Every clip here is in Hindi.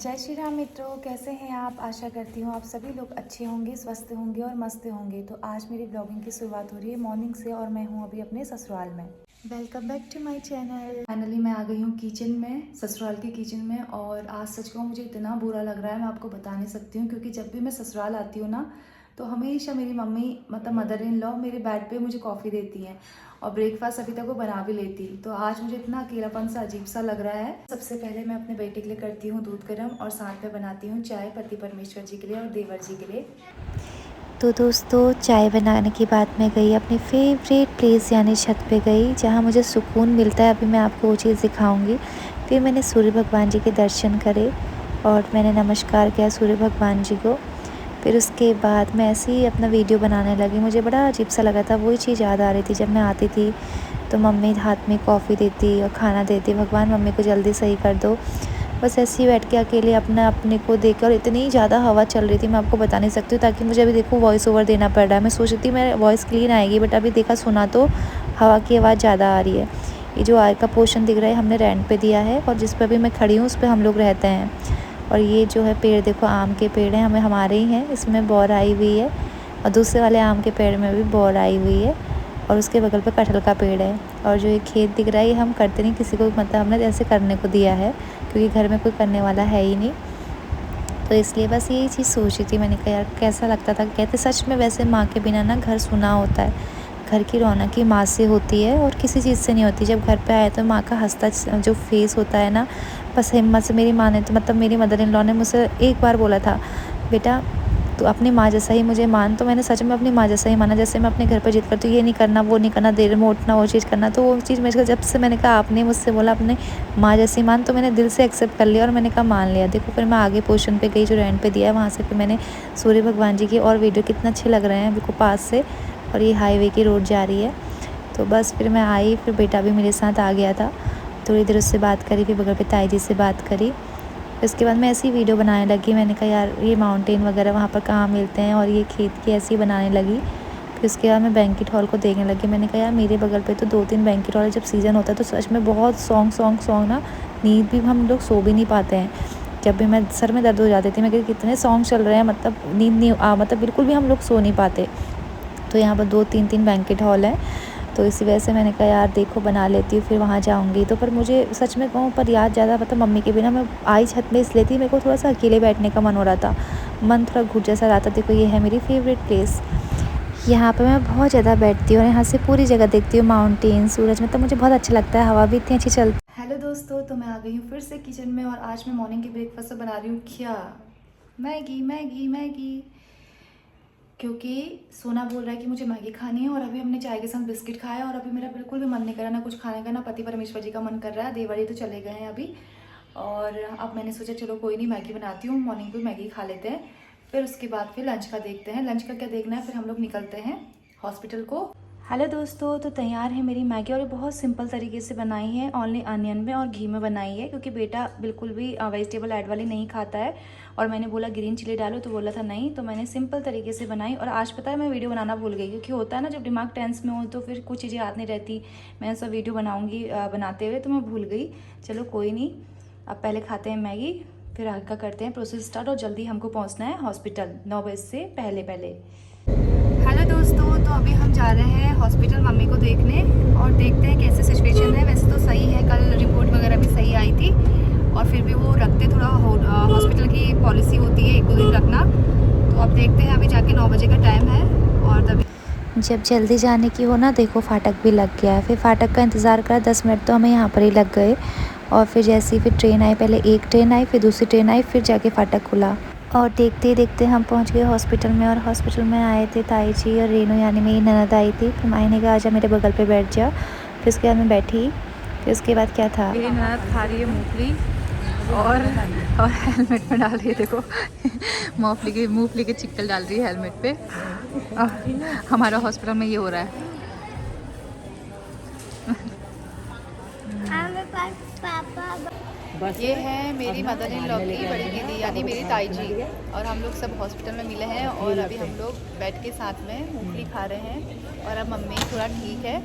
जय श्री राम मित्रों, कैसे हैं आप। आशा करती हूँ आप सभी लोग अच्छे होंगे, स्वस्थ होंगे और मस्त होंगे। तो आज मेरी ब्लॉगिंग की शुरुआत हो रही है मॉर्निंग से और मैं हूँ अभी अपने ससुराल में। Welcome back to my channel. Finally मैं आ गई हूँ किचन में, ससुराल के किचन में। और आज सच कहूँ मुझे इतना बुरा लग रहा है, मैं आपको बता नहीं सकती हूँ। क्योंकि जब भी मैं ससुराल आती हूँ ना, तो हमेशा मेरी मम्मी मतलब मदर इन लॉ मेरे बेड पे मुझे कॉफ़ी देती हैं और ब्रेकफास्ट अभी तक वो बना भी लेती। तो आज मुझे इतना अकेलापन सा अजीब सा लग रहा है। सबसे पहले मैं अपने बेटे के लिए करती हूँ दूध गर्म और साथ में बनाती हूँ चाय पति परमेश्वर जी के लिए और देवर जी के लिए। तो दोस्तों, चाय बनाने के बाद मैं गई अपनी फेवरेट प्लेस यानी छत पे गई, जहाँ मुझे सुकून मिलता है। अभी मैं आपको वो चीज़ दिखाऊंगी। फिर मैंने सूर्य भगवान जी के दर्शन करे और मैंने नमस्कार किया सूर्य भगवान जी को। फिर उसके बाद मैं ऐसे ही अपना वीडियो बनाने लगी। मुझे बड़ा अजीब सा लगा था, वही चीज़ याद आ रही थी। जब मैं आती थी तो मम्मी हाथ में कॉफ़ी देती और खाना देती, भगवान मम्मी को जल्दी सही कर दो। बस ऐसे ही बैठ के अकेले अपने को देख और इतनी ज़्यादा हवा चल रही थी, मैं आपको बता नहीं सकती हूँ। ताकि मुझे अभी देखो वॉइस ओवर देना पड़ रहा है। मैं सोच रही थी मेरा वॉइस क्लीन आएगी, बट अभी देखा सुना तो हवा की आवाज़ ज़्यादा आ रही है। ये जो आय का पोर्शन दिख रहा है हमने रेंट पे दिया है, और जिस पर अभी मैं खड़ी हूँ उस पर हम लोग रहते हैं। और ये जो है पेड़ देखो, आम के पेड़ हैं, हमारे ही हैं। इसमें बौर आई हुई है और दूसरे वाले आम के पेड़ में भी बौर आई हुई है। और उसके बगल पे कटहल का पेड़ है। और जो ये खेत दिख रहा है ये हम करते नहीं किसी को, मतलब हमने ऐसे करने को दिया है क्योंकि घर में कोई करने वाला है ही नहीं। तो इसलिए बस यही चीज़ सोची थी मैंने, कहा यार कैसा लगता था। कहते सच में वैसे माँ के बिना ना घर सुना होता है। घर की रौनक ही माँ से होती है और किसी चीज़ से नहीं होती। जब घर पे आए तो माँ का हंसता जो फेस होता है ना, बस हिम्मत से मेरी माँ ने तो मतलब मेरी मदर इन लॉ ने मुझसे एक बार बोला था, बेटा तो अपनी माँ जैसा ही मुझे मान। तो मैंने सच में अपनी माँ जैसा ही माना। जैसे मैं अपने घर पर जिद करती हूँ ये नहीं करना वो नहीं करना, देर में उठना, वो चीज़ करना, तो वो चीज़ मेरे जब से मैंने कहा आपने मुझसे बोला अपने माँ जैसी मान, तो मैंने दिल से एक्सेप्ट कर लिया और मैंने कहा मान लिया। देखो फिर मैं आगे पोर्शन पे गई जो रेंट पे दिया है, वहाँ से फिर मैंने सूर्य भगवान जी की और वीडियो कितना अच्छे लग रहे हैं बिल्कुल पास से। और ये हाईवे की रोड जा रही है। तो बस फिर मैं आई, फिर बेटा भी मेरे साथ आ गया था। थोड़ी देर उससे बात करी, फिर बगल पे ताई जी से बात करी। इसके बाद मैं ऐसी वीडियो बनाने लगी। मैंने कहा यार ये माउंटेन वगैरह वहाँ पर कहाँ मिलते हैं, और ये खेत की ऐसी बनाने लगी। फिर उसके बाद मैं बैंकेट हॉल को देखने लगी। मैंने कहा यार मेरे बगल पे तो 2-3 बैंकेट हॉल, जब सीज़न होता है तो सच में बहुत सॉन्ग ना, नींद भी हम लोग सो भी नहीं पाते हैं। जब भी मैं सर में दर्द हो जाती थी, मैं कहती कितने सॉन्ग चल रहे हैं, मतलब नींद नहीं मतलब बिल्कुल भी हम लोग सो नहीं पाते। तो यहाँ पर 2-3 बैंकेट हॉल हैं। तो इसी वजह से मैंने कहा यार देखो बना लेती हूँ, फिर वहाँ जाऊँगी। तो पर मुझे सच में कहूँ पर याद ज़्यादा मतलब मम्मी के बिना मैं आई छत में इसलिए थी, मेरे को थोड़ा सा अकेले बैठने का मन हो रहा था, मन थोड़ा घुट जैसा रहा था। देखो ये है मेरी फेवरेट प्लेस, यहाँ पे मैं बहुत ज़्यादा बैठती हूँ और यहाँ से पूरी जगह देखती हूँ, माउंटेन, सूरज, मतलब मुझे बहुत अच्छा लगता है। हवा भी इतनी अच्छी चलती है। हेलो दोस्तों, तो मैं आ गई हूँ फिर से किचन में और आज मैं मॉर्निंग के ब्रेकफास्ट बना रही हूँ क्या, मैगी मैगी मैगी। क्योंकि सोना बोल रहा है कि मुझे मैगी खानी है और अभी हमने चाय के साथ बिस्किट खाया और अभी मेरा बिल्कुल भी मन नहीं कर रहा, ना कुछ खाने का, ना पति परमेश्वर जी का मन कर रहा है। देवर जी तो चले गए हैं अभी। और अब मैंने सोचा चलो कोई नहीं, मैगी बनाती हूँ, मॉर्निंग को मैगी खा लेते हैं। फिर उसके बाद फिर लंच का देखते हैं, लंच का क्या देखना है, फिर हम लोग निकलते हैं हॉस्पिटल को। हेलो दोस्तों, तो तैयार है मेरी मैगी और ये बहुत सिंपल तरीके से बनाई है, ओनली अनियन में और घी में बनाई है। क्योंकि बेटा बिल्कुल भी वेजिटेबल ऐड वाली नहीं खाता है और मैंने बोला ग्रीन चिली डालो तो बोला था नहीं, तो मैंने सिंपल तरीके से बनाई। और आज पता है मैं वीडियो बनाना भूल गई, क्योंकि होता है ना जब दिमाग टेंस में हो तो फिर कुछ चीज़ें याद नहीं रहती। मैं सब वीडियो बनाऊँगी बनाते हुए, तो मैं भूल गई। चलो कोई नहीं, अब पहले खाते हैं मैगी, फिर आगे का करते हैं प्रोसेस स्टार्ट। और जल्दी हमको पहुँचना है हॉस्पिटल 9 बजे से पहले पहले। हेलो दोस्तों, तो अभी हम जा रहे हैं हॉस्पिटल मम्मी को देखने और देखते हैं कैसे सिचुएशन है। वैसे तो सही है, कल रिपोर्ट वगैरह भी सही आई थी और फिर भी वो रखते थोड़ा, हॉस्पिटल की पॉलिसी होती है 1-2 दिन रखना। तो अब देखते हैं, अभी जाके 9 बजे का टाइम है और तभी जब जल्दी जाने की हो ना, देखो फाटक भी लग गया है। फिर फाटक का इंतज़ार करा 10 मिनट, तो हमें यहाँ पर ही लग गए। और फिर जैसे ही फिर ट्रेन आई, पहले एक ट्रेन आई, फिर दूसरी ट्रेन आई, फिर जाके फाटक खुला। और देखते ही देखते हम पहुँच गए हॉस्पिटल में। और हॉस्पिटल में आए थे ताई जी और रेनू, यानी मेरी ननद आई थी। फिर मायने कहा आजा मेरे बगल पे बैठ जा। फिर उसके बाद मैं बैठी। फिर उसके बाद क्या था, मेरी ननद खा रही है मूंगफली और हेलमेट में डाल रही है, देखो मूंगफली के चिक्कल डाल रही है हेलमेट पे। और हमारा हॉस्पिटल में ये हो रहा है। ये है मेरी मदर इन लॉ की बड़ी दीदी यानी मेरी ताई जी, और हम लोग सब हॉस्पिटल में मिले हैं और अभी हम लोग बैठ के साथ में मूंगफली खा रहे हैं। और अब मम्मी थोड़ा ठीक है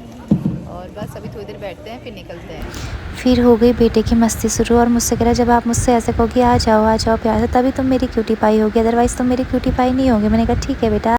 और बस अभी थोड़ी देर बैठते हैं फिर निकलते हैं। फिर हो गई बेटे की मस्ती शुरू और मुझसे कह रहा जब आप मुझसे ऐसे कहोगे आ जाओ प्यार से तभी तुम मेरी क्यूटी पाई होगी, अदरवाइज़ तुम मेरी क्यूटी पाई नहीं होगी। मैंने कहा ठीक है बेटा।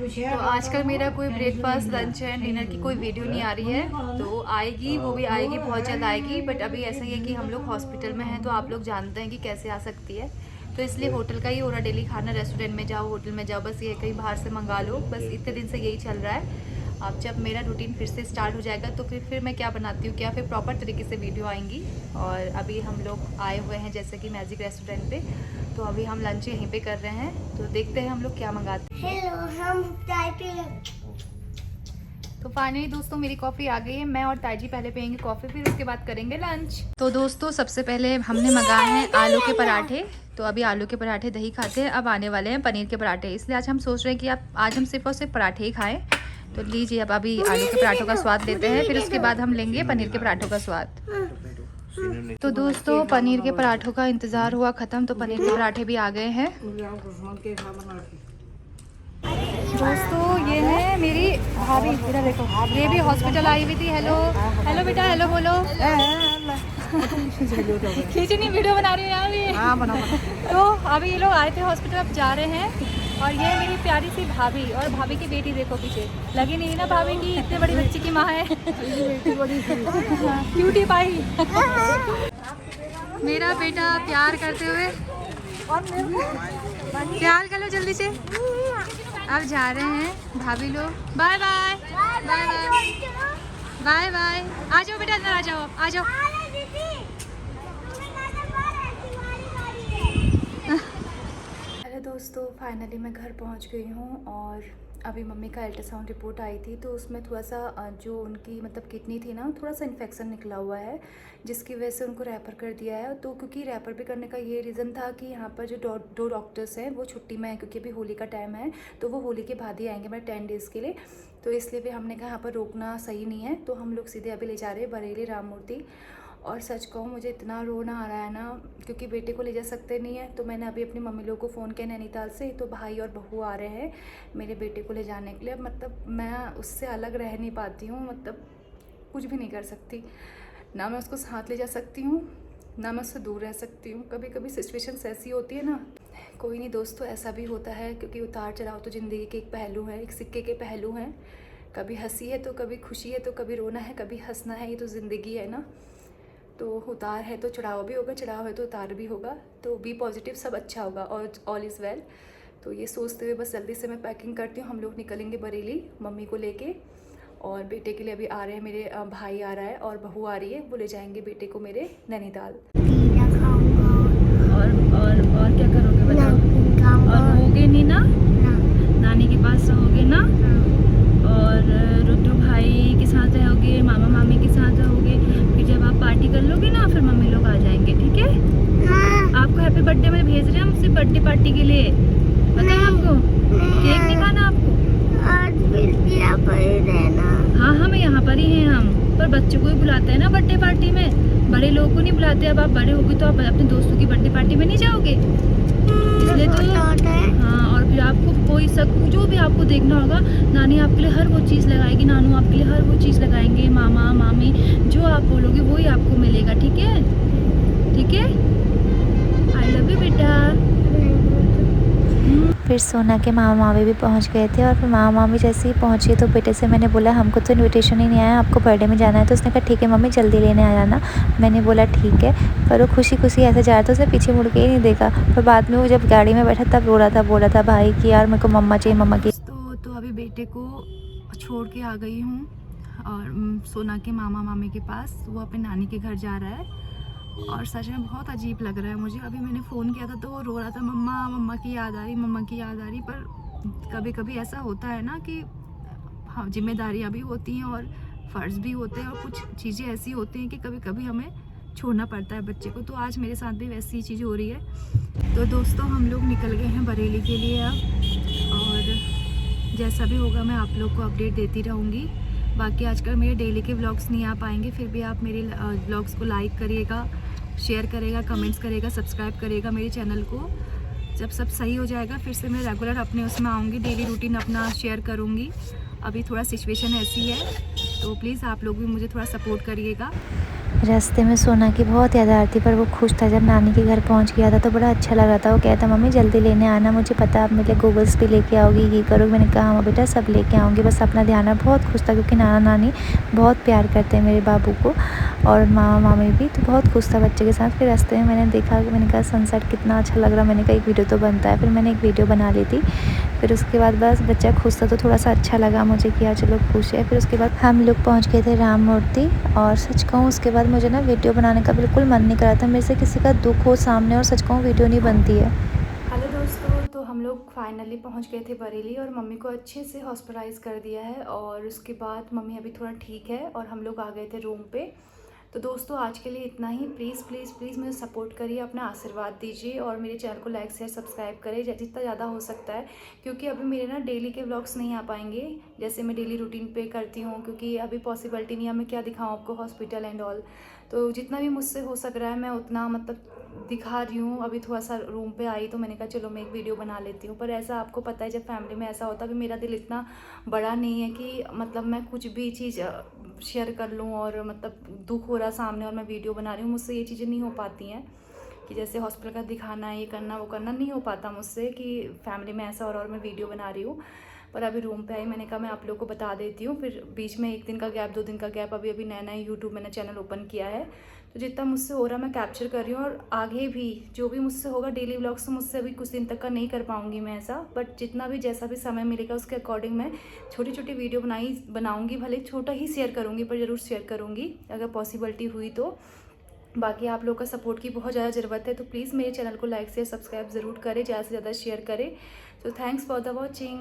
तो आजकल मेरा कोई ब्रेकफास्ट लंच एंड डिनर की कोई वीडियो नहीं आ रही है, तो आएगी, वो भी आएगी, बहुत जल्द आएगी। बट अभी ऐसा ही है कि हम लोग हॉस्पिटल में हैं, तो आप लोग जानते हैं कि कैसे आ सकती है, तो इसलिए होटल का ही हो रहा डेली खाना। रेस्टोरेंट में जाओ, होटल में जाओ, बस ये कहीं बाहर से मंगा लो, बस इतने दिन से यही चल रहा है। अब जब मेरा रूटीन फिर से स्टार्ट हो जाएगा तो फिर मैं क्या बनाती हूँ, क्या फिर प्रॉपर तरीके से वीडियो आएंगी। और अभी हम लोग आए हुए हैं जैसे कि मैजिक रेस्टोरेंट पे, तो अभी हम लंच यहीं पे कर रहे हैं, तो देखते हैं हम लोग क्या मंगाते हैं। हेलो, हम चाय पी ले। तो फाइनली दोस्तों मेरी कॉफ़ी आ गई है। मैं और ताजी पहले पियेंगे कॉफ़ी, फिर उसके बाद करेंगे लंच। तो दोस्तों सबसे पहले हमने मंगाए हैं आलू के पराठे, तो अभी आलू के पराठे दही खाते हैं, अब आने वाले हैं पनीर के पराठे। इसलिए आज हम सोच रहे हैं कि आज हम सिर्फ और सिर्फ पराठे ही खाएं। तो लीजिए अब अभी आलू के पराठों का स्वाद लेते हैं, फिर उसके बाद हम लेंगे पनीर के पराठों का स्वाद। तो दोस्तों पनीर के पराठों का इंतज़ार हुआ ख़त्म, तो पनीर के पराठे भी आ गए हैं। दोस्तों ये है मेरी भाभी, इधर देखो, ये भी हॉस्पिटल आई हुई थी। हेलो हेलो बेटा, हेलो बोलो। खींची नहीं, वीडियो बना रही है यहाँ भी। तो अभी ये लोग आए थे हॉस्पिटल, अब जा रहे हैं। और ये मेरी प्यारी सी भाभी, और भाभी की बेटी देखो पीछे, लगी नहीं ना भाभी की इतने बड़ी बच्ची की माँ है। Cutie pie. मेरा बेटा प्यार करते हुए, प्यार कर लो जल्दी से। अब जा रहे हैं भाभी लोग। Bye bye bye bye bye bye. आ जाओ बेटा, अंदर आ जाओ, आ जाओ। हेलो दोस्तों, फाइनली मैं घर पहुंच गई हूं, और अभी मम्मी का अल्ट्रासाउंड रिपोर्ट आई थी, तो उसमें थोड़ा सा जो उनकी मतलब किडनी थी ना, थोड़ा सा इन्फेक्शन निकला हुआ है, जिसकी वजह से उनको रेफ़र कर दिया है। तो क्योंकि रेफ़र भी करने का ये रीज़न था कि यहाँ पर जो दो डॉक्टर्स हैं वो छुट्टी में हैं, क्योंकि अभी होली का टाइम है, तो वो होली के बाद ही आएंगे मेरे 10 डेज़ के लिए। तो इसलिए भी हमने कहा यहाँ पर रोकना सही नहीं है, तो हम लोग सीधे अभी ले जा रहे हैं बरेली राम मूर्ति। और सच कहूँ मुझे इतना रोना आ रहा है ना, क्योंकि बेटे को ले जा सकते नहीं है, तो मैंने अभी अपनी मम्मी लोगों को फ़ोन किया नैनीताल से, तो भाई और बहू आ रहे हैं मेरे बेटे को ले जाने के लिए। मतलब मैं उससे अलग रह नहीं पाती हूँ, मतलब कुछ भी नहीं कर सकती, ना मैं उसको साथ ले जा सकती हूँ, ना मैं उससे दूर रह सकती हूँ। कभी कभी सिचुएशंस ऐसी होती है ना। कोई नहीं दोस्तों, ऐसा भी होता है, क्योंकि उतार चढ़ाव तो ज़िंदगी के एक पहलू है, एक सिक्के के पहलू हैं। कभी हंसी है तो कभी खुशी है, तो कभी रोना है, कभी हंसना है, ये तो ज़िंदगी है ना। तो उतार है तो चढ़ाव भी होगा, चढ़ाव है तो उतार भी होगा। तो बी पॉजिटिव, सब अच्छा होगा और ऑल इज़ वेल। तो ये सोचते हुए बस जल्दी से मैं पैकिंग करती हूँ। हम लोग निकलेंगे बरेली मम्मी को लेके, और बेटे के लिए अभी आ रहे हैं मेरे भाई आ रहा है और बहू आ रही है, वो ले जाएंगे बेटे को मेरे नैनीताल। और क्या करोगे बताओ? और रहोगे नहीं ना, नानी के पास रहोगे ना, और रुद्र भाई के साथ रहोगे, मामा मामी के साथ रहोगे। फिर जब आप पार्टी कर लोगे ना, फिर मम्मी लोग आ जाएंगे, ठीक है? आपको हैप्पी बर्थडे में भेज रहे हैं हम सिर्फ बर्थडे पार्टी के लिए, पता है आपको? केक नहीं खाना आपको? यहाँ पर ही रहना। हाँ हम यहाँ पर ही हैं हम, पर बच्चों को ही बुलाते हैं ना बर्थडे पार्टी में, बड़े लोगों को नहीं बुलाते। अब आप बड़े होगे तो आप अपने दोस्तों की बर्थडे पार्टी में नहीं जाओगे, इसलिए तो हाँ। और फिर आपको कोई सब जो भी आपको देखना होगा, नानी आपके लिए हर वो चीज़ लगाएगी, नानू आपके लिए हर वो चीज़ लगाएंगे, मामा मामी जो आप बोलोगे वही आपको मिलेगा, ठीक है? ठीक है, आई लव यू बेटा। फिर सोना के मामा मामी भी पहुंच गए थे, और फिर मामा मामी जैसे ही पहुंची तो बेटे से मैंने बोला हमको तो इनविटेशन ही नहीं आया, आपको बर्थडे में जाना है। तो उसने कहा ठीक है मम्मी जल्दी लेने आ जाना। मैंने बोला ठीक है, पर वो खुशी खुशी ऐसे जा रहा था, उसने पीछे मुड़ के ही नहीं देखा। पर बाद में वो जब गाड़ी में बैठा तब रो रहा था, बोला था भाई कि यार मेरे को मम्मा चाहिए, मम्मा की। तो अभी बेटे को छोड़ के आ गई हूँ, और सोना के मामा मामी के पास, वो अपने नानी के घर जा रहा है। और सच में बहुत अजीब लग रहा है मुझे। अभी मैंने फ़ोन किया था तो वो रो रहा था, मम्मा मम्मा की याद आ रही, मम्मा की याद आ रही। पर कभी कभी ऐसा होता है ना कि हाँ, जिम्मेदारियाँ भी होती हैं और फ़र्ज़ भी होते हैं, और कुछ चीज़ें ऐसी होती हैं कि कभी कभी हमें छोड़ना पड़ता है बच्चे को। तो आज मेरे साथ भी वैसी ही चीज़ हो रही है। तो दोस्तों हम लोग निकल गए हैं बरेली के लिए अब, और जैसा भी होगा मैं आप लोग को अपडेट देती रहूँगी। बाकी आजकल मेरे डेली के व्लॉग्स नहीं आ पाएंगे, फिर भी आप मेरे व्लॉग्स को लाइक करिएगा, शेयर करेगा, कमेंट्स करेगा, सब्सक्राइब करेगा मेरे चैनल को। जब सब सही हो जाएगा फिर से मैं रेगुलर अपने उसमें आऊँगी, डेली रूटीन अपना शेयर करूँगी। अभी थोड़ा सिचुएशन ऐसी है तो प्लीज़ आप लोग भी मुझे थोड़ा सपोर्ट करिएगा। रास्ते में सोना की बहुत याद आ रही थी, पर वो खुश था। जब नानी के घर पहुंच गया था तो बड़ा अच्छा लगा था। वो कहता मम्मी जल्दी लेने आना, मुझे पता आप मेरे लिए गोगल्स भी लेके आओगी, ये करोगे। मैंने कहा हाँ बेटा सब लेके आऊँगी, बस अपना ध्यान रख। बहुत खुश था क्योंकि नाना नानी बहुत प्यार करते हैं मेरे बाबू को, और मामा मामी भी। तो बहुत खुश था बच्चे के साथ। फिर रास्ते में मैंने देखा, मैंने कहा सनसेट कितना अच्छा लग रहा। मैंने कहा एक वीडियो तो बनता है। फिर मैंने एक वीडियो बना ली थी। फिर उसके बाद बस बच्चा खुश था तो थोड़ा सा अच्छा लगा मुझे कि यार चलो खुश है। फिर उसके बाद हम लोग पहुंच गए थे राम मूर्ति। और सच कहूँ उसके बाद मुझे ना वीडियो बनाने का बिल्कुल मन नहीं कर रहा था। मेरे से किसी का दुख हो सामने और सच कहूँ वीडियो नहीं बनती है। हेलो दोस्तों, तो हम लोग फाइनली पहुंच गए थे बरेली और मम्मी को अच्छे से हॉस्पिटलाइज कर दिया है। और उसके बाद मम्मी अभी थोड़ा ठीक है और हम लोग आ गए थे रूम पे। तो दोस्तों आज के लिए इतना ही। प्लीज़ प्लीज़ प्लीज़ मुझे सपोर्ट करिए, अपना आशीर्वाद दीजिए और मेरे चैनल को लाइक शेयर सब्सक्राइब करें जितना ज़्यादा हो सकता है, क्योंकि अभी मेरे ना डेली के व्लॉग्स नहीं आ पाएंगे जैसे मैं डेली रूटीन पे करती हूँ, क्योंकि अभी पॉसिबिलिटी नहीं है। मैं क्या दिखाऊँ आपको हॉस्पिटल एंड ऑल। तो जितना भी मुझसे हो सक रहा है मैं उतना मतलब दिखा रही हूँ। अभी थोड़ा सा रूम पे आई तो मैंने कहा चलो मैं एक वीडियो बना लेती हूँ। पर ऐसा आपको पता है जब फैमिली में ऐसा होता है कि मेरा दिल इतना बड़ा नहीं है कि मतलब मैं कुछ भी चीज़ शेयर कर लूँ और मतलब दुख हो रहा सामने और मैं वीडियो बना रही हूँ। मुझसे ये चीज़ें नहीं हो पाती हैं कि जैसे हॉस्पिटल का दिखाना है, ये करना वो करना नहीं हो पाता मुझसे कि फैमिली में ऐसा हो रहा और मैं वीडियो बना रही हूँ। पर अभी रूम पे आई, मैंने कहा मैं आप लोग को बता देती हूँ। फिर बीच में 1 दिन का गैप, 2 दिन का गैप, अभी नया नया यूट्यूब मैंने चैनल ओपन किया है। तो जितना मुझसे हो रहा मैं कैप्चर कर रही हूँ और आगे भी जो भी मुझसे होगा डेली व्लॉग्स तो मुझसे अभी कुछ दिन तक का नहीं कर पाऊँगी मैं ऐसा। बट जितना भी जैसा भी समय मिलेगा उसके अकॉर्डिंग मैं छोटी छोटी वीडियो बनाऊँगी। भले छोटा ही शेयर करूँगी पर ज़रूर शेयर करूँगी अगर पॉसिबिलिटी हुई तो। बाकी आप लोग का सपोर्ट की बहुत ज़्यादा ज़रूरत है, तो प्लीज़ मेरे चैनल को लाइक शेयर सब्सक्राइब ज़रूर करें, ज़्यादा से ज़्यादा शेयर करें। तो थैंक्स फॉर द वॉचिंग।